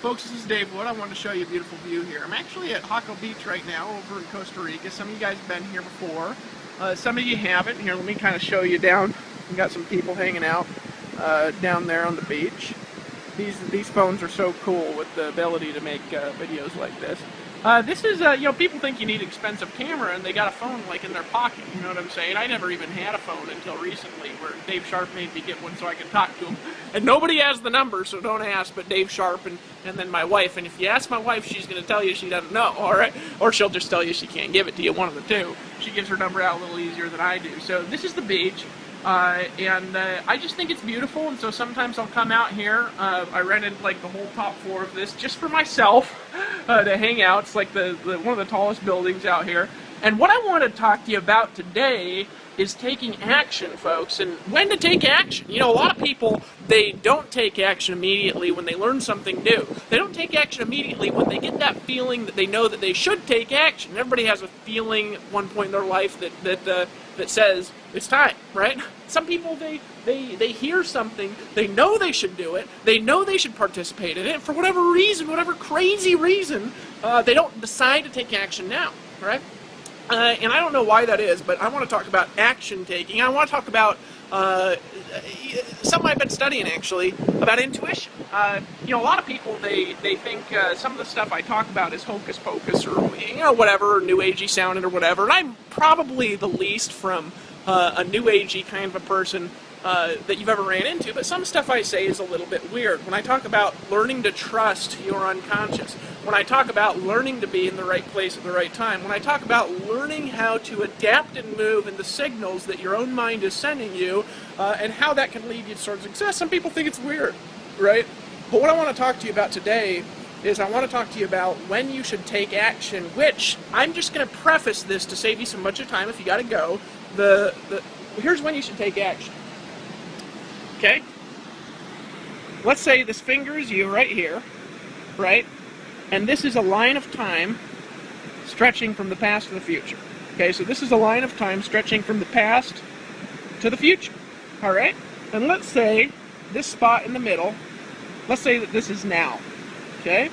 Folks, this is Dave Wood. I wanted to show you a beautiful view here. I'm actually at Jaco Beach right now over in Costa Rica. Some of you guys have been here before. Some of you haven't. Here, let me kind of show you down. We've got some people hanging out down there on the beach. These phones are so cool with the ability to make videos like this. This is, people think you need an expensive camera and they got a phone like in their pocket, you know what I'm saying? I never even had a phone until recently where Dave Sharp made me get one so I could talk to him. And nobody has the number, so don't ask, but Dave Sharp and then my wife. And if you ask my wife, she's going to tell you she doesn't know, all right? Or she'll just tell you she can't give it to you, one of the two. She gives her number out a little easier than I do. So this is the beach. I just think it's beautiful, and so sometimes I'll come out here. I rented like the whole top floor of this just for myself to hang out. It's like one of the tallest buildings out here. And what I want to talk to you about today is taking action, folks, and when to take action. You know, a lot of people, they don't take action immediately when they learn something new. They don't take action immediately when they get that feeling that they know that they should take action. Everybody has a feeling at one point in their life that says it's time, right? Some people, they hear something, they know they should do it, they know they should participate in it, for whatever reason, whatever crazy reason, they don't decide to take action now, right? And I don't know why that is, but I want to talk about action taking. I want to talk about something I've been studying, actually, about intuition. A lot of people, they think some of the stuff I talk about is hocus pocus or, whatever, new agey sounding or whatever. And I'm probably the least from a new agey kind of a person that you've ever ran into, but some stuff I say is a little bit weird. When I talk about learning to trust your unconscious, when I talk about learning to be in the right place at the right time, when I talk about learning how to adapt and move in the signals that your own mind is sending you, and how that can lead you towards success, some people think it's weird, right? But what I want to talk to you about today is I want to talk to you about when you should take action, which I'm just going to preface this to save you so much of time if you got to go. Here's when you should take action. Okay? Let's say this finger is you right here, right? And this is a line of time stretching from the past to the future. Okay, so this is a line of time stretching from the past to the future. All right? And let's say this spot in the middle, let's say that this is now. Okay?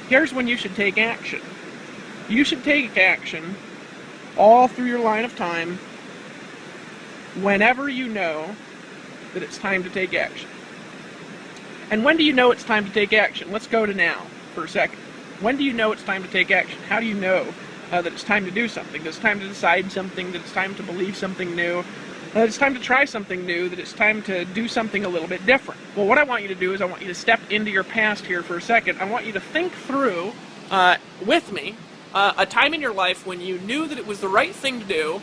Here's when you should take action. You should take action all through your line of time whenever you know that it's time to take action. And when do you know it's time to take action? Let's go to now for a second. When do you know it's time to take action? How do you know that it's time to do something? That it's time to decide something? That it's time to believe something new? That it's time to try something new? That it's time to do something a little bit different? Well, what I want you to do is I want you to step into your past here for a second. I want you to think through, with me, a time in your life when you knew that it was the right thing to do,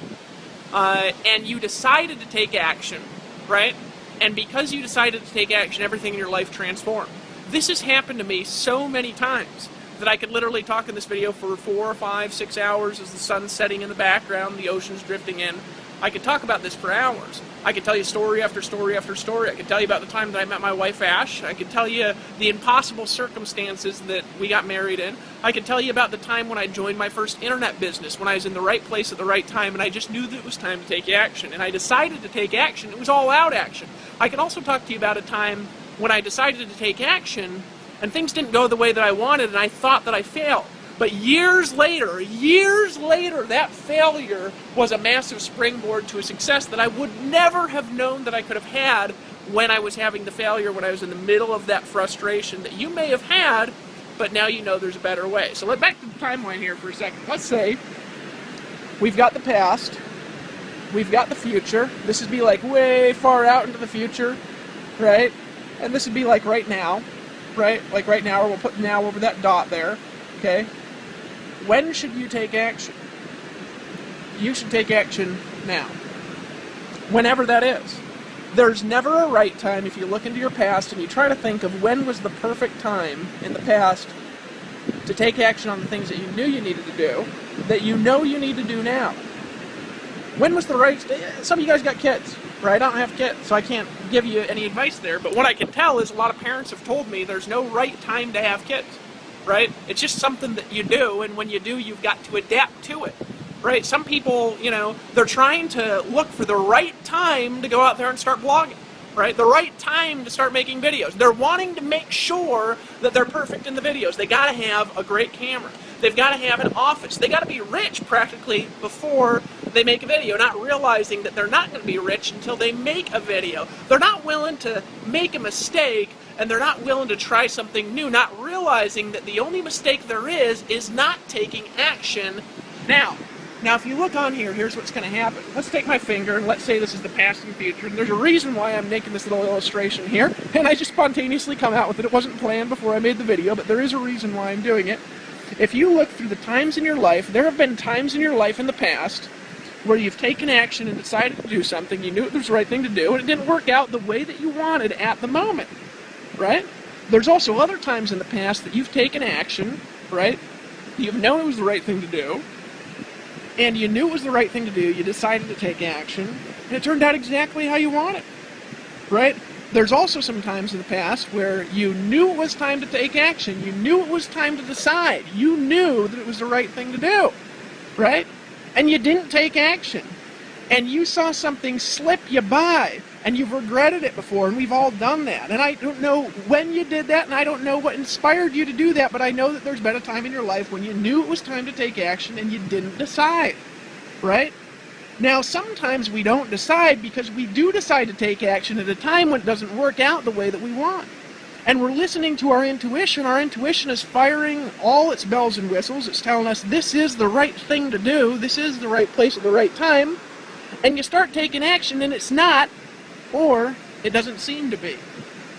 and you decided to take action, right? And because you decided to take action, everything in your life transformed. This has happened to me so many times that I could literally talk in this video for 4, 5, 6 hours as the sun's setting in the background, the ocean's drifting in. I could talk about this for hours. I could tell you story after story after story. I could tell you about the time that I met my wife, Ash. I could tell you the impossible circumstances that we got married in. I could tell you about the time when I joined my first internet business, when I was in the right place at the right time, and I just knew that it was time to take action. And I decided to take action. It was all-out action. I could also talk to you about a time when I decided to take action, and things didn't go the way that I wanted, and I thought that I failed. But years later, that failure was a massive springboard to a success that I would never have known that I could have had when I was having the failure, when I was in the middle of that frustration that you may have had, but now you know there's a better way. So let's back to the timeline here for a second. Let's say we've got the past, we've got the future. This would be like way far out into the future, right? And this would be like right now, right? Like right now, or we'll put now over that dot there, okay? When should you take action? You should take action now. Whenever that is. There's never a right time if you look into your past and you try to think of when was the perfect time in the past to take action on the things that you knew you needed to do, that you know you need to do now. When was the right... Some of you guys got kids, right? I don't have kids, so I can't give you any advice there, but what I can tell is a lot of parents have told me there's no right time to have kids. Right? It's just something that you do, and when you do, you've got to adapt to it. Right? Some people, they're trying to look for the right time to go out there and start blogging. right? The right time to start making videos. They're wanting to make sure that they're perfect in the videos. They got to have a great camera. They've got to have an office. They got to be rich practically before they make a video, not realizing that they're not going to be rich until they make a video. They're not willing to make a mistake, and they're not willing to try something new, not realizing that the only mistake there is not taking action now. Now, if you look on here, here's what's going to happen. Let's take my finger, and let's say this is the past and future, and there's a reason why I'm making this little illustration here, and I just spontaneously come out with it. It wasn't planned before I made the video, but there is a reason why I'm doing it. If you look through the times in your life, there have been times in your life in the past where you've taken action and decided to do something, you knew it was the right thing to do, and it didn't work out the way that you wanted at the moment, right? There's also other times in the past that you've taken action, right? You've known it was the right thing to do, and you knew it was the right thing to do, you decided to take action, and it turned out exactly how you wanted, right? There's also some times in the past where you knew it was time to take action, you knew it was time to decide, you knew that it was the right thing to do, right? And you didn't take action, and you saw something slip you by, and you've regretted it before, and we've all done that. And I don't know when you did that, and I don't know what inspired you to do that, but I know that there's been a time in your life when you knew it was time to take action and you didn't decide, right? Now, sometimes we don't decide because we do decide to take action at a time when it doesn't work out the way that we want. And we're listening to our intuition. Our intuition is firing all its bells and whistles. It's telling us this is the right thing to do, this is the right place at the right time, and you start taking action and it's not, or it doesn't seem to be,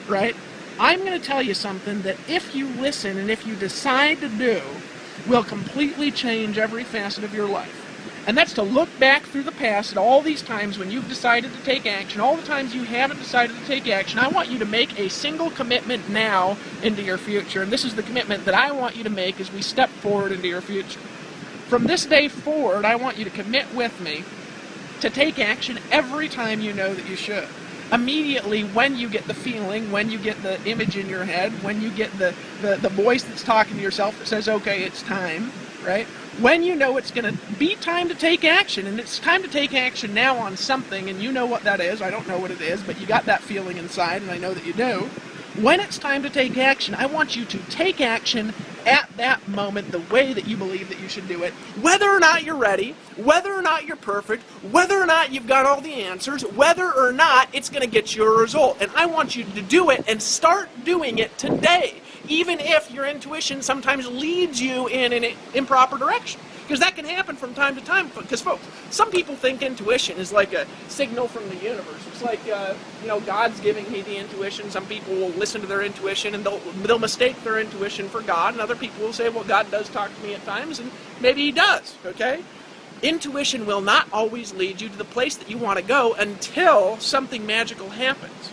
right? I'm going to tell you something that if you listen and if you decide to do, will completely change every facet of your life. And that's to look back through the past at all these times when you've decided to take action, all the times you haven't decided to take action. I want you to make a single commitment now into your future. And this is the commitment that I want you to make as we step forward into your future. From this day forward, I want you to commit with me to take action every time you know that you should. Immediately when you get the feeling, when you get the image in your head, when you get the voice that's talking to yourself that says, okay, it's time, right? When you know it's going to be time to take action, and it's time to take action now on something, and you know what that is, I don't know what it is, but you got that feeling inside, and I know that you do. When it's time to take action, I want you to take action at that moment the way that you believe that you should do it, whether or not you're ready, whether or not you're perfect, whether or not you've got all the answers, whether or not it's going to get you a result. And I want you to do it and start doing it today, even if your intuition sometimes leads you in an improper direction. Because that can happen from time to time. Because, folks, some people think intuition is like a signal from the universe. It's like, God's giving me the intuition. Some people will listen to their intuition and they'll mistake their intuition for God. And other people will say, well, God does talk to me at times, and maybe He does, okay? Intuition will not always lead you to the place that you want to go until something magical happens.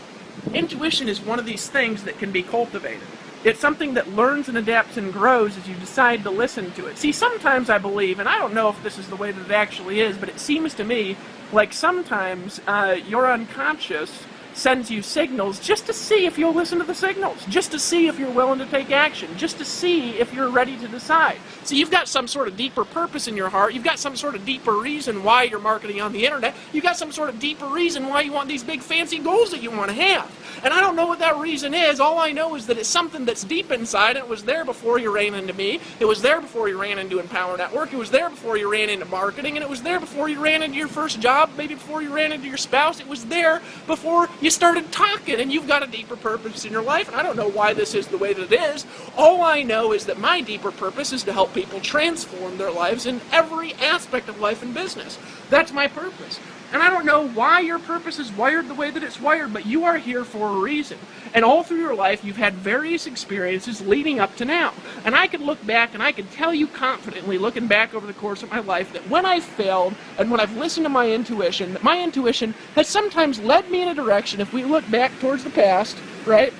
Intuition is one of these things that can be cultivated. It's something that learns and adapts and grows as you decide to listen to it. See, sometimes I believe, and I don't know if this is the way that it actually is, but it seems to me like sometimes your unconscious sends you signals just to see if you'll listen to the signals, just to see if you're willing to take action, just to see if you're ready to decide. So you've got some sort of deeper purpose in your heart, you've got some sort of deeper reason why you're marketing on the internet, you've got some sort of deeper reason why you want these big fancy goals that you want to have. And I don't know what that reason is. All I know is that it's something that's deep inside, and it was there before you ran into me, it was there before you ran into Empower Network, it was there before you ran into marketing, and it was there before you ran into your first job, maybe before you ran into your spouse, it was there before you started talking, and you've got a deeper purpose in your life, and I don't know why this is the way that it is. All I know is that my deeper purpose is to help people transform their lives in every aspect of life and business. That's my purpose. And I don't know why your purpose is wired the way that it's wired, but you are here for a reason. And all through your life, you've had various experiences leading up to now. And I can look back and I can tell you confidently, looking back over the course of my life, that when I failed and when I've listened to my intuition, that my intuition has sometimes led me in a direction, if we look back towards the past, right?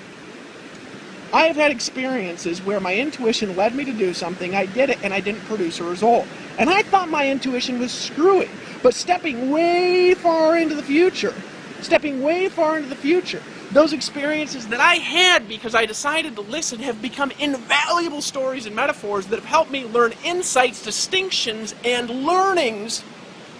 I have had experiences where my intuition led me to do something, I did it, and I didn't produce a result. And I thought my intuition was screwy. But stepping way far into the future, those experiences that I had because I decided to listen have become invaluable stories and metaphors that have helped me learn insights, distinctions, and learnings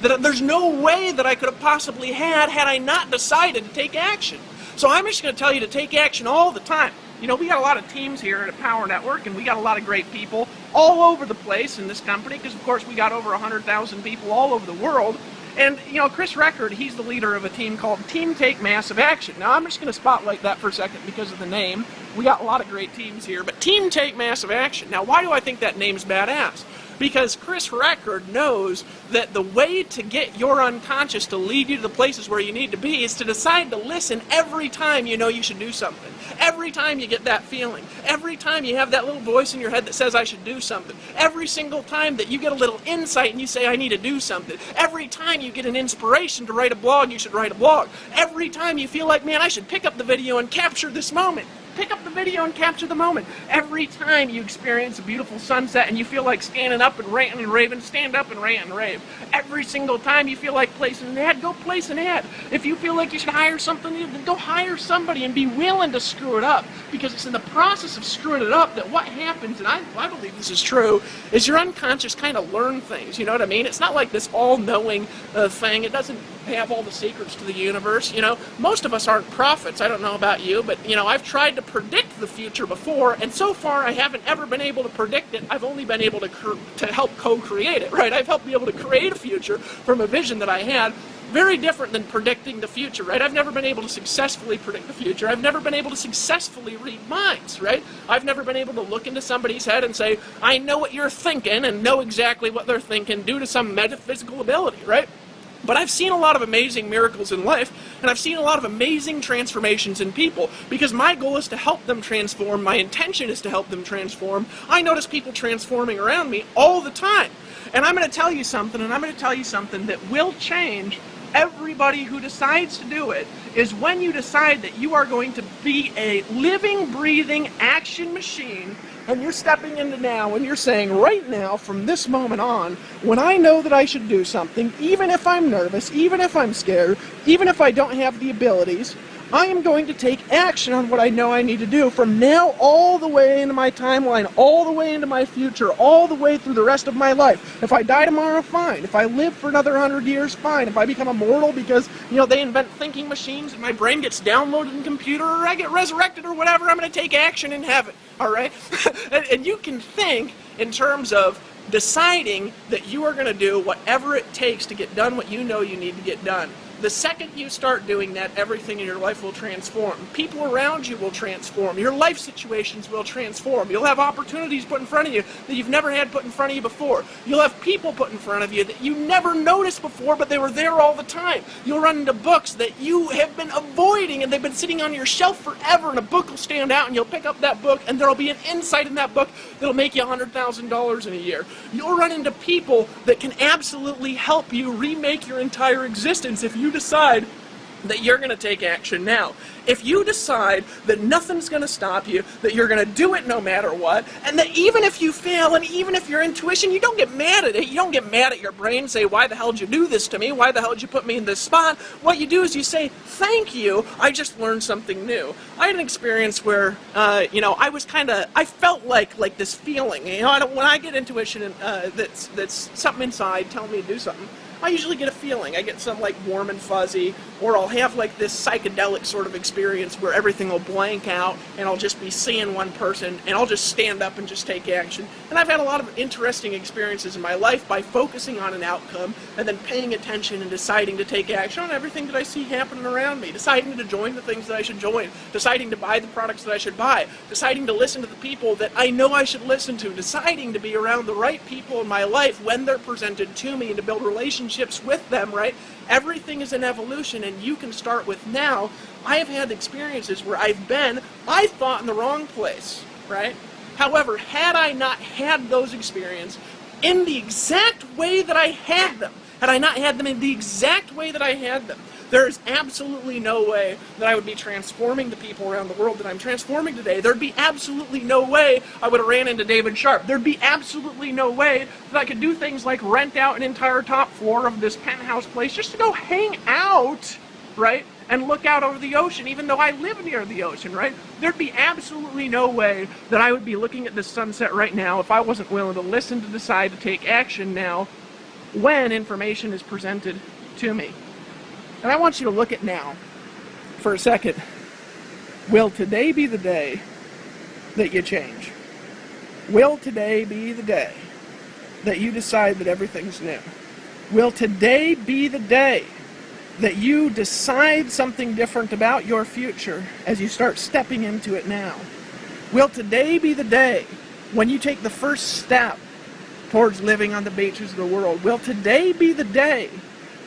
that there's no way that I could have possibly had I not decided to take action. So I'm just going to tell you to take action all the time. You know, we got a lot of teams here at Power Network, and we got a lot of great people all over the place in this company, because of course we got over 100,000 people all over the world. And, you know, Chris Record, he's the leader of a team called Team Take Massive Action. Now, I'm just going to spotlight that for a second because of the name. We got a lot of great teams here, but Team Take Massive Action. Now, why do I think that name's badass? Because Chris Record knows that the way to get your unconscious to lead you to the places where you need to be is to decide to listen every time you know you should do something. Every time you get that feeling. Every time you have that little voice in your head that says, I should do something. Every single time that you get a little insight and you say, I need to do something. Every time you get an inspiration to write a blog, you should write a blog. Every time you feel like, man, I should pick up the video and capture this moment. Pick up the video and capture the moment. Every time you experience a beautiful sunset and you feel like standing up and ranting and raving, stand up and rant and rave. Every single time you feel like placing an ad, go place an ad. If you feel like you should hire something, then go hire somebody and be willing to screw it up. Because it's in the process of screwing it up that what happens, and I believe this is true, is your unconscious kind of learn things. You know what I mean? It's not like this all-knowing thing. It doesn't have all the secrets to the universe. You know, most of us aren't prophets. I don't know about you, but, you know, I've tried to predict the future before, and so far I haven't ever been able to predict it. I've only been able to help co-create it, right? I've helped be able to create a future from a vision that I had. Very different than predicting the future, right? I've never been able to successfully predict the future. I've never been able to successfully read minds, right? I've never been able to look into somebody's head and say, I know what you're thinking, and know exactly what they're thinking due to some metaphysical ability, right? But I've seen a lot of amazing miracles in life, and I've seen a lot of amazing transformations in people, because my goal is to help them transform. My intention is to help them transform. I notice people transforming around me all the time. And I'm going to tell you something, and I'm going to tell you something that will change everybody who decides to do it, is when you decide that you are going to be a living, breathing action machine, and you're stepping into now, and you're saying, right now, from this moment on, when I know that I should do something, even if I'm nervous, even if I'm scared, even if I don't have the abilities, I am going to take action on what I know I need to do from now all the way into my timeline, all the way into my future, all the way through the rest of my life. If I die tomorrow, fine. If I live for another 100 years, fine. If I become immortal because, you know, they invent thinking machines and my brain gets downloaded in a computer, or I get resurrected or whatever, I'm going to take action in heaven, all right? And you can think in terms of deciding that you are going to do whatever it takes to get done what you know you need to get done. The second you start doing that, everything in your life will transform. People around you will transform. Your life situations will transform. You'll have opportunities put in front of you that you've never had put in front of you before. You'll have people put in front of you that you never noticed before, but they were there all the time. You'll run into books that you have been avoiding, and they've been sitting on your shelf forever, and a book will stand out, and you'll pick up that book, and there'll be an insight in that book that'll make you $100,000 in a year. You'll run into people that can absolutely help you remake your entire existence if you decide that you're going to take action now. If you decide that nothing's going to stop you, that you're going to do it no matter what, and that even if you fail, and even if your intuition, you don't get mad at it, you don't get mad at your brain and say, why the hell did you do this to me? Why the hell did you put me in this spot? What you do is you say, thank you, I just learned something new. I had an experience where, you know, I felt like this feeling, you know, when I get intuition that's something inside telling me to do something, I usually get a feeling. I get some like warm and fuzzy, or I'll have like this psychedelic sort of experience where everything will blank out and I'll just be seeing one person and I'll just stand up and just take action. And I've had a lot of interesting experiences in my life by focusing on an outcome and then paying attention and deciding to take action on everything that I see happening around me, deciding to join the things that I should join, deciding to buy the products that I should buy, deciding to listen to the people that I know I should listen to, deciding to be around the right people in my life when they're presented to me and to build relationships with them, right? Everything is an evolution, and you can start with now. I have had experiences where I thought in the wrong place, right? However, had I not had those experiences in the exact way that I had them, had I not had them in the exact way that I had them, there is absolutely no way that I would be transforming the people around the world that I'm transforming today. There'd be absolutely no way I would have ran into David Sharp. There'd be absolutely no way that I could do things like rent out an entire top floor of this penthouse place just to go hang out, right? And look out over the ocean, even though I live near the ocean, right? There'd be absolutely no way that I would be looking at this sunset right now if I wasn't willing to listen, to decide to take action now when information is presented to me. And I want you to look at now for a second. Will today be the day that you change? Will today be the day that you decide that everything's new? Will today be the day that you decide something different about your future as you start stepping into it now? Will today be the day when you take the first step towards living on the beaches of the world? Will today be the day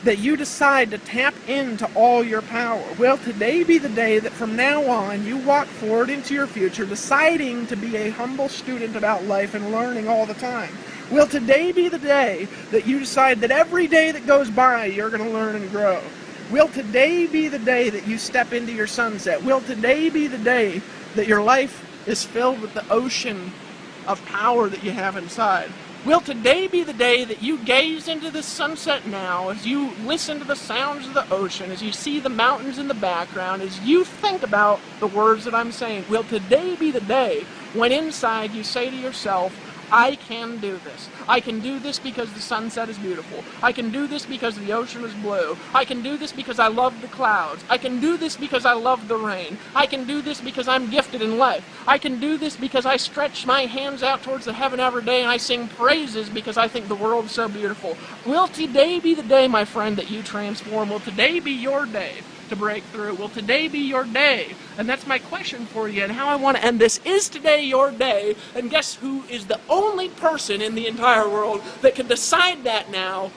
that you decide to tap into all your power? Will today be the day that from now on you walk forward into your future deciding to be a humble student about life and learning all the time? Will today be the day that you decide that every day that goes by you're going to learn and grow? Will today be the day that you step into your sunset? Will today be the day that your life is filled with the ocean of power that you have inside? Will today be the day that you gaze into the sunset now, as you listen to the sounds of the ocean, as you see the mountains in the background, as you think about the words that I'm saying? Will today be the day when inside you say to yourself, I can do this. I can do this because the sunset is beautiful. I can do this because the ocean is blue. I can do this because I love the clouds. I can do this because I love the rain. I can do this because I'm gifted in life. I can do this because I stretch my hands out towards the heaven every day and I sing praises because I think the world is so beautiful. Will today be the day, my friend, that you transform? Will today be your day to break through? Will today be your day? And that's my question for you, and how I want to end this. Is today your day? And guess who is the only person in the entire world that can decide that now?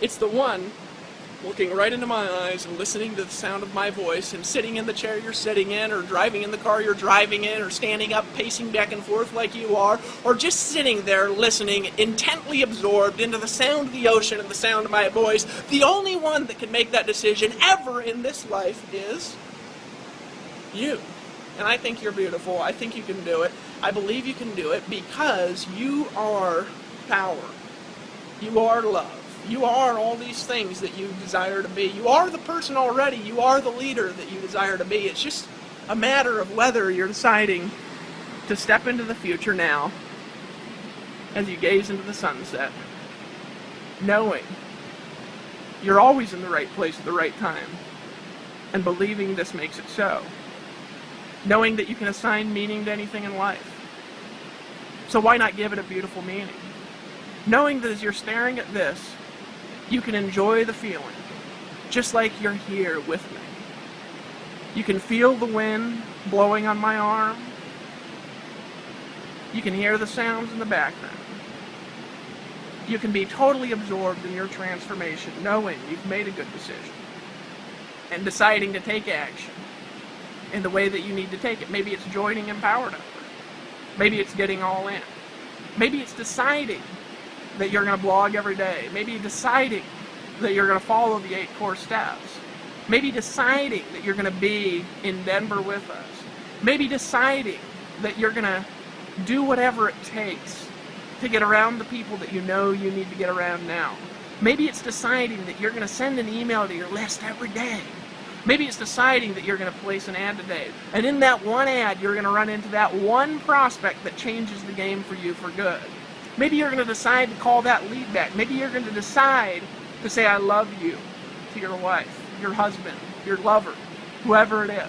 It's the one looking right into my eyes and listening to the sound of my voice, and sitting in the chair you're sitting in, or driving in the car you're driving in, or standing up pacing back and forth like you are, or just sitting there listening, intently absorbed into the sound of the ocean and the sound of my voice. The only one that can make that decision ever in this life is you. And I think you're beautiful. I think you can do it. I believe you can do it because you are power. You are love. You are all these things that you desire to be. You are the person already. You are the leader that you desire to be. It's just a matter of whether you're deciding to step into the future now as you gaze into the sunset, knowing you're always in the right place at the right time, and believing this makes it so. Knowing that you can assign meaning to anything in life. So why not give it a beautiful meaning? Knowing that as you're staring at this, you can enjoy the feeling, just like you're here with me. You can feel the wind blowing on my arm. You can hear the sounds in the background. You can be totally absorbed in your transformation, knowing you've made a good decision, and deciding to take action in the way that you need to take it. Maybe it's joining Empowered Upper. Maybe it's getting all in. Maybe it's deciding that you're going to blog every day. Maybe deciding that you're going to follow the 8 core steps. Maybe deciding that you're going to be in Denver with us. Maybe deciding that you're going to do whatever it takes to get around the people that you know you need to get around now. Maybe it's deciding that you're going to send an email to your list every day. Maybe it's deciding that you're going to place an ad today. And in that one ad, you're going to run into that one prospect that changes the game for you for good. Maybe you're going to decide to call that lead back. Maybe you're going to decide to say, I love you to your wife, your husband, your lover, whoever it is.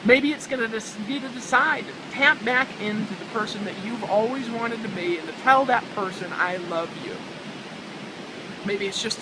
Maybe it's going to be to decide to tap back into the person that you've always wanted to be and to tell that person, I love you. Maybe it's just